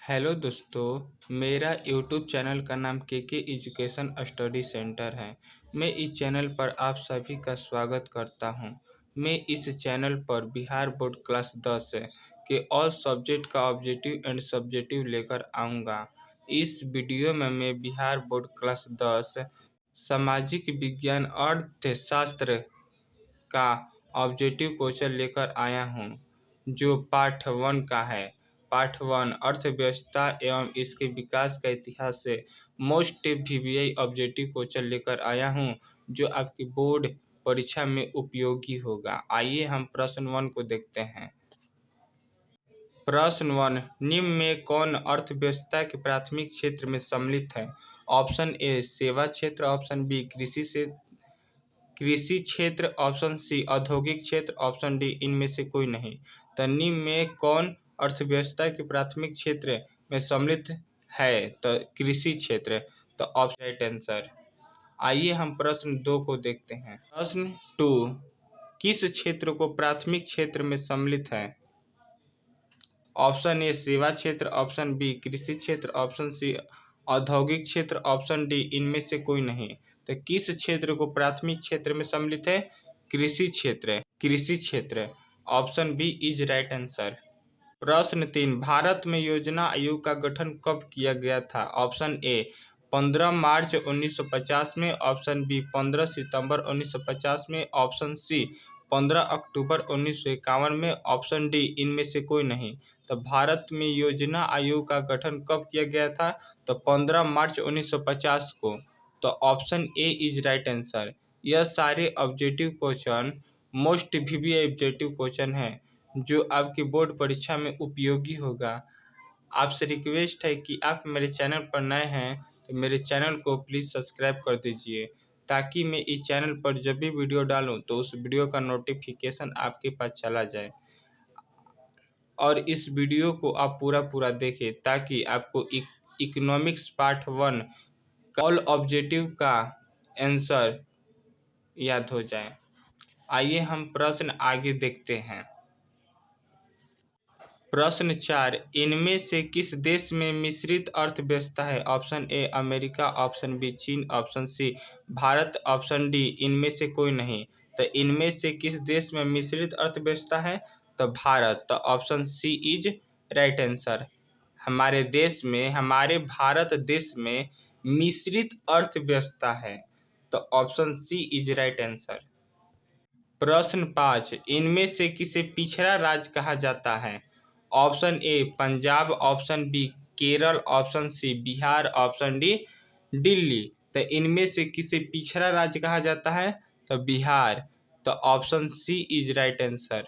Hello दोस्तों, मेरा YouTube channel का नाम के एजुकेशन स्टडी सेंटर है। मैं इस चैनल पर आप सभी का स्वागत करता हूं। मैं इस चैनल पर बिहार बोर्ड क्लास 10 के ऑल सब्जेक्ट का ऑब्जेक्टिव एंड सब्जेक्टिव लेकर आऊँगा। इस वीडियो में मैं बिहार बोर्ड क्लास 10 सामाजिक विज्ञान अर्थशास्त्र का ऑब्जेक्टिव क्वेश्चन लेकर आया हूँ, जो पार्ट 1 का है। पार्ट 1 अर्थव्यवस्था एवं इसके विकास का इतिहास से मोस्ट वीवीआई ऑब्जेक्टिव क्वेश्चन लेकर आया हूँ, जो आपकी बोर्ड परीक्षा में उपयोगी होगा। आइए हम प्रश्न 1 को देखते हैं। प्रश्न 1, निम्न में कौन अर्थव्यवस्था के प्राथमिक क्षेत्र में सम्मिलित है? ऑप्शन ए सेवा क्षेत्र, ऑप्शन बी कृषि क्षेत्र, ऑप्शन सी औद्योगिक क्षेत्र, ऑप्शन डी इनमें से कोई नहीं। तो निम्न में कौन अर्थव्यवस्था के प्राथमिक क्षेत्र में सम्मिलित है? तो कृषि क्षेत्र। तो ऑप्शन राइट आंसर। आइए हम प्रश्न 2 को देखते हैं। प्रश्न 2, किस क्षेत्र को प्राथमिक क्षेत्र में सम्मिलित है? ऑप्शन ए सेवा क्षेत्र, ऑप्शन बी कृषि क्षेत्र, ऑप्शन सी औद्योगिक क्षेत्र, ऑप्शन डी इनमें से कोई नहीं। तो किस क्षेत्र को प्राथमिक क्षेत्र में सम्मिलित है? कृषि क्षेत्र। कृषि क्षेत्र। Option B is right answer. प्रश्न 3, भारत में योजना आयोग का गठन कब किया गया था? ऑप्शन ए 15 मार्च 1950 में, ऑप्शन बी 15 सितंबर 1950 में, ऑप्शन सी 15 अक्टूबर 1951 में, ऑप्शन डी इनमें से कोई नहीं। तो भारत में योजना आयोग का गठन कब किया गया था? तो 15 मार्च 1950 को। तो option A is right answer. यह सारे objective question most VVI objective question है, जो आपकी बोर्ड परीक्षा में उपयोगी होगा। आपसे रिक्वेस्ट है कि आप मेरे चैनल पर नए हैं तो मेरे चैनल को प्लीज़ सब्सक्राइब कर दीजिए, ताकि मैं इस चैनल पर जब भी वीडियो डालूं तो उस वीडियो का नोटिफिकेशन आपके पास चला जाए। और इस वीडियो को आप पूरा देखें, ताकि आपको इकोनॉमिक्स पार्ट 1 ऑल ऑब्जेक्टिव का आंसर याद हो जाए। आइए हम प्रश्न आगे देखते हैं। प्रश्न 4, इनमें से किस देश में मिश्रित अर्थव्यवस्था है? Option A America, option B चीन, option C Bharat, option D इनमें से कोई नहीं। तो इनमें से किस देश में मिश्रित अर्थव्यवस्था है? तो भारत। तो option C is right answer. हमारे भारत देश में मिश्रित अर्थव्यवस्था है। तो option C is right answer. प्रश्न 5, इनमें से किसे पिछड़ा राज्य कहा जाता है? Option A Punjab, option B Kerala, option C Bihar, option D Delhi. तो इनमें से किसे पिछड़ा राज्य कहा जाता है? तो बिहार। तो option C is right answer.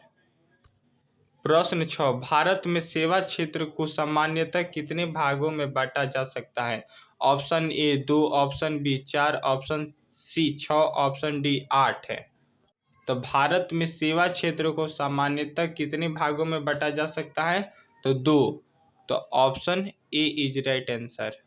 प्रश्न 6, भारत में सेवा क्षेत्र को सामान्यतः कितने भागों में बांटा जा सकता है? Option A 2, option B 4, option C 6, option D 8 है। तो भारत में सेवा क्षेत्र को सामान्यतः कितने भागों में बांटा जा सकता है? तो 2। तो option A is right answer.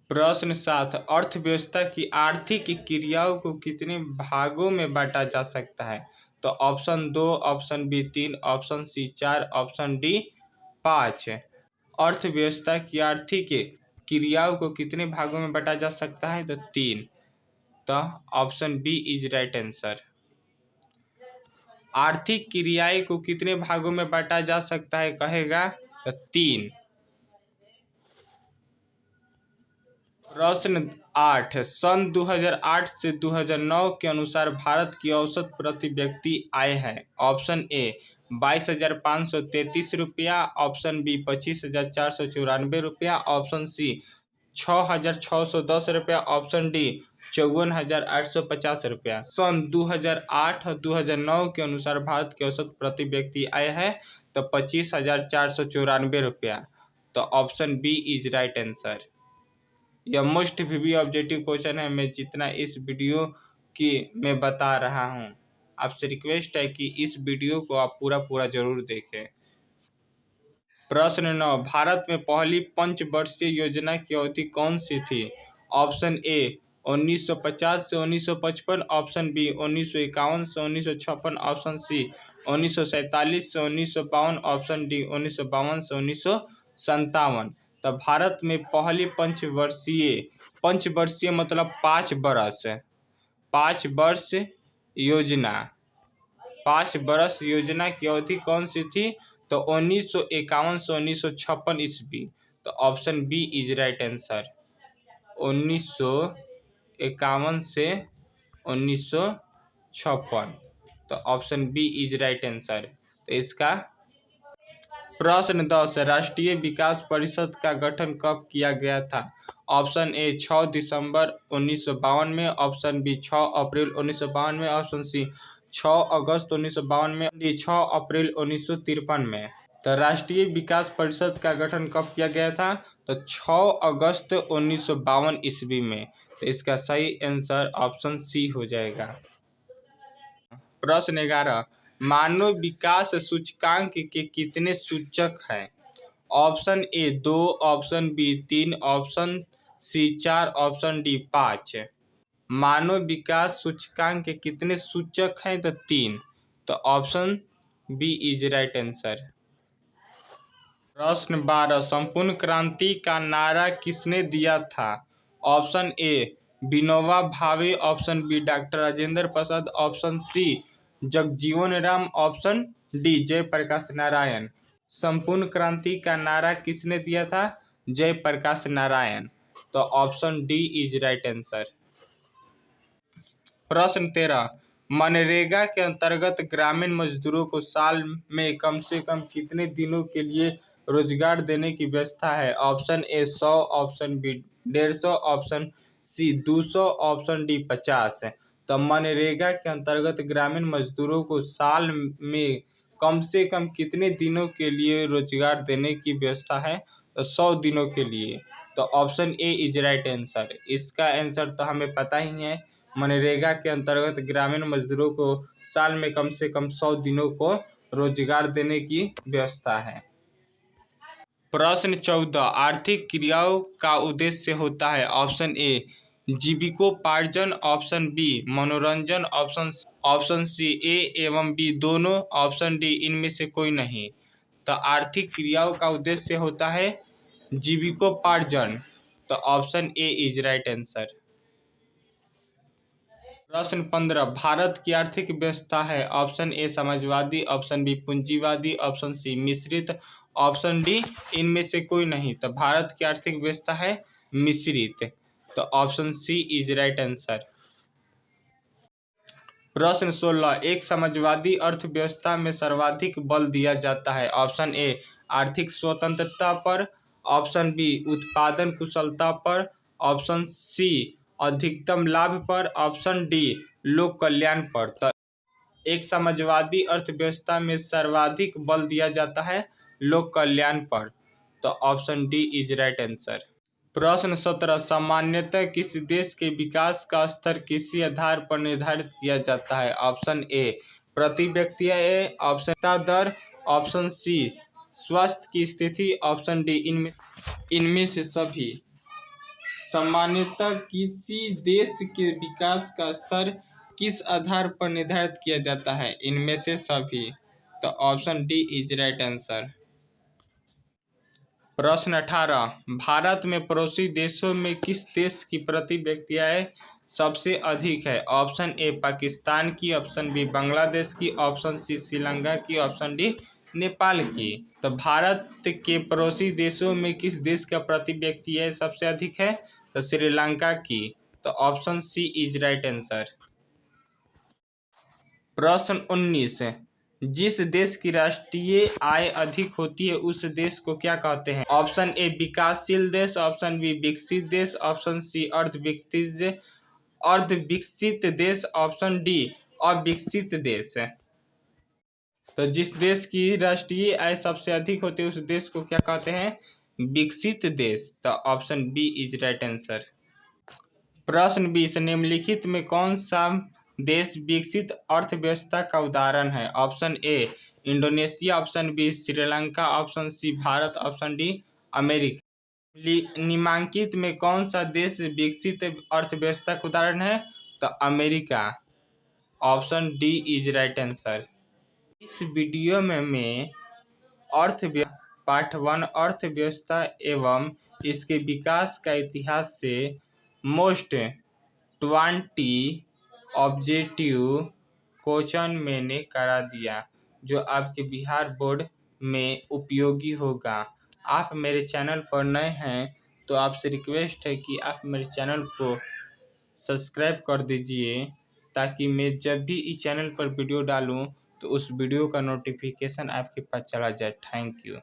प्रश्न 7, अर्थव्यवस्था की आर्थिक क्रियाओं को कितने भागों में बांटा जा सकता है? तो option 2, option B 3, option C 4, option D 5 है। अर्थव्यवस्था की आर्थिक क्रियाओं को कितने भागों में बांटा जा सकता है? तो 3। तो option B is right answer. आर्थिक क्रियाएं को कितने भागों में बांटा जा सकता है कहेगा? तो 3। प्रश्न 8, सन 2008 से 2009 के अनुसार भारत की औसत प्रति व्यक्ति आय है। ऑप्शन ए 22,533 रुपया, ऑप्शन बी 25,494 रुपया, ऑप्शन सी 6,610 रुपया, ऑप्शन डी 54,850 रुपया। सन 2008 और 2009 के अनुसार भारत की औसत प्रति व्यक्ति आय है तो 25,494 रुपया। तो option B is right answer. यह मोस्ट वीवी ऑब्जेक्टिव क्वेश्चन है। मैं जितना इस वीडियो की मैं बता रहा हूँ, आपसे रिक्वेस्ट है कि इस वीडियो को आप पूरा जरूर देखें। प्रश्न 9, भारत में पहली पंचवर्षीय योजना की अवधि कौन सी थी? ऑप्शन ए 1950 से 1955, ऑप्शन बी 1951 से 1956, ऑप्शन सी 1947 से 1952, ऑप्शन डी 1952 से 57। तो भारत में पहली पंचवर्षीय मतलब 5 वर्ष 5 वर्ष योजना 5 वर्ष योजना की अवधि कौन सी थी? तो 1951 से 1956 ईस्वी। तो option B is right answer. 1951 से 1956। तो option B is right answer. तो इसका प्रश्न 10, राष्ट्रीय विकास परिषद का गठन कब किया गया था? ऑप्शन ए 6 दिसंबर 1952 में, ऑप्शन बी 6 अप्रैल 1952 में, ऑप्शन सी 6 अगस्त 1952 में, डी 6 अप्रैल 1953 में। तो राष्ट्रीय विकास परिषद का गठन कब किया गया था? तो 6 अगस्त 1952 ईस्वी में। तो इसका सही आंसर ऑप्शन सी हो जाएगा। प्रश्न 11, मानव विकास सूचकांक के कितने सूचक हैं? Option A 2, option B 3, option C 4, option D 5। मानव विकास सूचकांक के कितने सूचक हैं? तो 3। तो option B is right answer. प्रश्न 12, संपूर्ण क्रांति का नारा किसने दिया था? Option A Vinoba Bhave, option B doctor Rajendra Prasad, option C Jagjivan Ram, option D Jayaprakash Narayan. संपूर्ण क्रांति का नारा किसने दिया था? जयप्रकाश नारायण। तो option D is right answer. प्रश्न 13, मनरेगा के अंतर्गत ग्रामीण मजदूरों को साल में कम से कम कितने दिनों के लिए रोजगार देने की व्यवस्था है? Option A 100, option B 150, option C 200, option D 50। तो मनरेगा के अंतर्गत ग्रामीण मजदूरों को साल में कम से कम कितने दिनों के लिए रोजगार देने की व्यवस्था है? तो 100 दिनों के लिए। तो option A is right answer. इसका आंसर तो हमें पता ही है, मनरेगा के अंतर्गत ग्रामीण मजदूरों को साल में कम से कम 100 दिनों को रोजगार देने की व्यवस्था है। प्रश्न 14, आर्थिक क्रियाओं का उद्देश्य होता है? ऑप्शन ए जीविकोपार्जन, ऑप्शन बी मनोरंजन, ऑप्शन सी ए एवं बी दोनों, ऑप्शन डी इनमें से कोई नहीं। तो आर्थिक क्रियाओं का उद्देश्य होता है जीविकोपार्जन। तो option A is right answer. प्रश्न 15, भारत की आर्थिक व्यवस्था है? ऑप्शन ए समाजवादी, ऑप्शन बी पूंजीवादी, ऑप्शन सी मिश्रित, ऑप्शन डी इनमें से कोई नहीं। तो भारत की आर्थिक व्यवस्था है मिश्रित। तो option C is right answer. प्रश्न 16, एक समाजवादी अर्थव्यवस्था में सर्वाधिक बल दिया जाता है? ऑप्शन ए आर्थिक स्वतंत्रता पर, ऑप्शन बी उत्पादन कुशलता पर, ऑप्शन सी अधिकतम लाभ पर, ऑप्शन डी लोक कल्याण पर। तो एक समाजवादी अर्थव्यवस्था में सर्वाधिक बल दिया जाता है लोक कल्याण पर। तो option D is right answer. प्रश्न 17, सामान्यतः किसी देश के विकास का स्तर किसी आधार पर निर्धारित किया जाता है? ऑप्शन ए प्रति व्यक्ति आय, ऑप्शन दर, ऑप्शन सी स्वास्थ्य की स्थिति, ऑप्शन डी इनमें से सभी। सामान्यतः किसी देश के विकास का स्तर किस आधार पर निर्धारित किया जाता है? इनमें से सभी। तो option D is right answer. प्रश्न 18, भारत में पड़ोसी देशों में किस देश की प्रति व्यक्ति आय सबसे अधिक है? ऑप्शन ए पाकिस्तान की, ऑप्शन बी बांग्लादेश की, ऑप्शन सी श्रीलंका की, ऑप्शन डी नेपाल की। तो भारत के पड़ोसी देशों में किस देश का प्रति व्यक्ति आय सबसे अधिक है? तो श्रीलंका की। तो option C is right answer. प्रश्न 19, जिस देश की राष्ट्रीय आय अधिक होती है उस देश को क्या कहते हैं? ऑप्शन ए विकासशील देश, ऑप्शन बी विकसित देश, ऑप्शन सी अर्धविकसित देश, ऑप्शन डी अविकसित देश। तो जिस देश की राष्ट्रीय आय सबसे अधिक होती है उस देश को क्या कहते हैं? विकसित देश। तो option B is right answer. प्रश्न 20, निम्नलिखित में कौन सा देश विकसित अर्थव्यवस्था का उदाहरण है? Option A Indonesia, option B Sri Lanka, option C Bharat, option D America. निम्नलिखित में कौन सा देश विकसित अर्थव्यवस्था का उदाहरण है? तो America. Option D is right answer. इस वीडियो में मैं पाठ 1 अर्थव्यवस्था एवं इसके विकास का इतिहास से मोस्ट 20 ऑब्जेक्टिव क्वेश्चन मैंने करा दिया, जो आपके बिहार बोर्ड में उपयोगी होगा। आप मेरे चैनल पर नए हैं तो आपसे रिक्वेस्ट है कि आप मेरे चैनल को सब्सक्राइब कर दीजिए, ताकि मैं जब भी इस चैनल पर वीडियो डालूं तो उस वीडियो का नोटिफिकेशन आपके पास चला जाए। Thank you.